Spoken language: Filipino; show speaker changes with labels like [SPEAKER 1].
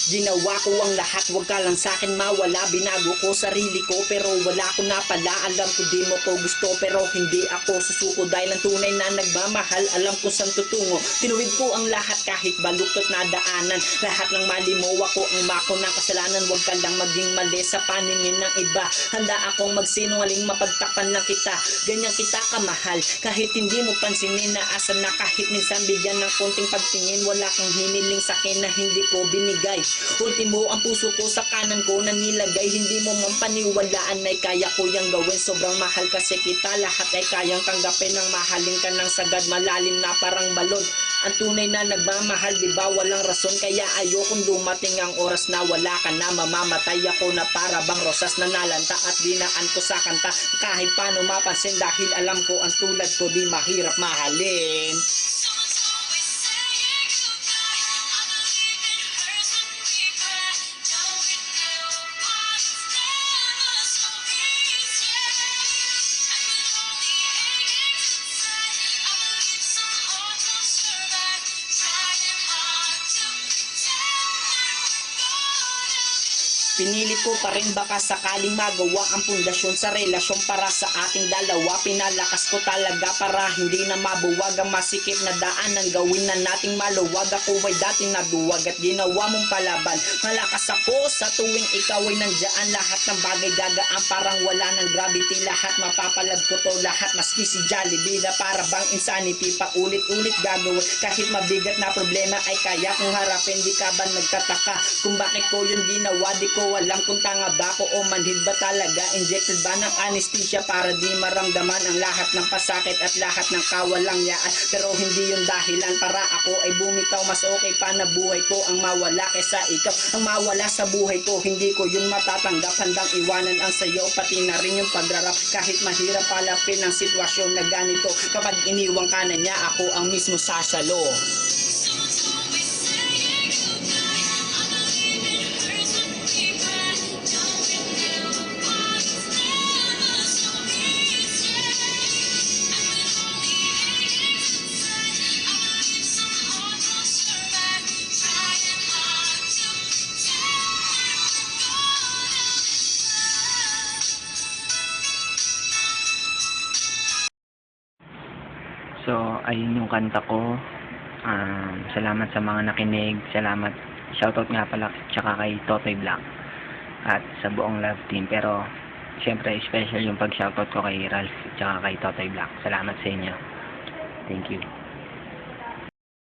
[SPEAKER 1] Ginawa ko ang lahat, wag ka lang sa'kin mawala. Binago ko sarili ko, pero wala ko na pala. Alam ko di mo ko gusto, pero hindi ako susuko. Dahil ang tunay na nagmamahal, alam ko saan tutungo. Tinuwid ko ang lahat kahit baluktot na daanan. Lahat ng mali mo, ako ang mako ng kasalanan. Wag ka lang maging mali sa paningin ng iba. Handa akong magsinungaling, mapagtakpan lang kita. Ganyan kita kamahal, kahit hindi mo pansinin. Naasa na kahit minsan bigyan ng konting pagtingin. Wala kang hiniling sa'kin na hindi ko binigay. Ultimo ang puso ko sa kanan ko na nilagay. Hindi mo man paniwalaan ay kaya ko yang gawin. Sobrang mahal kasi kita, lahat ay kayang tanggapin. Ang mahalin ka ng sagad, malalim na parang balon. Ang tunay na nagmamahal, diba walang rason. Kaya ayokong dumating ang oras na wala ka na. Mamamatay ako na para bang rosas na nalanta at dinaan ko sa kanta. Kahit paano mapansin dahil alam ko ang tulad ko di mahirap mahalin. Pinilit ko pa rin baka sakaling magawa ang pundasyon sa relasyon para sa ating dalawa. Pinalakas ko talaga para hindi na mabuwag ang masikip na daanan. Gawin na nating maluwag. Ako ay dating naduwag at ginawa mong palaban. Malakas ako sa tuwing ikaw ay nandiyan. Lahat ng bagay gagaan parang wala ng gravity. Lahat mapapalad ko to lahat maski si Jollibee na para bang insanity. Paulit-ulit gagawin kahit mabigat na problema ay kaya kong harapin. Di ka ba nagtataka kung bakit ko yun ginawa? Di ko alam kung tanga ba ko o manhid ba talaga. Injected ba ng anesthesia para di maramdaman ang lahat ng pasakit at lahat ng kawalang yaan. Pero hindi yung dahilan para ako ay bumitaw. Mas okay pa na buhay ko ang mawala kaysa ikaw ang mawala sa buhay ko. Hindi ko yun matatanggap. Handang iwanan ang sayo pati na rin yung pagrarap. Kahit mahirap palapin ang sitwasyon na ganito. Kapag iniwang ka na niya, ako ang mismo sasalo.
[SPEAKER 2] So, ayun yung kanta ko. Salamat sa mga nakinig. Salamat. Shoutout nga pala tsaka kay Totoy Black at sa buong love team. Pero, syempre, special yung pag-shoutout ko kay Ralph tsaka kay Totoy Black. Salamat sa inyo. Thank you.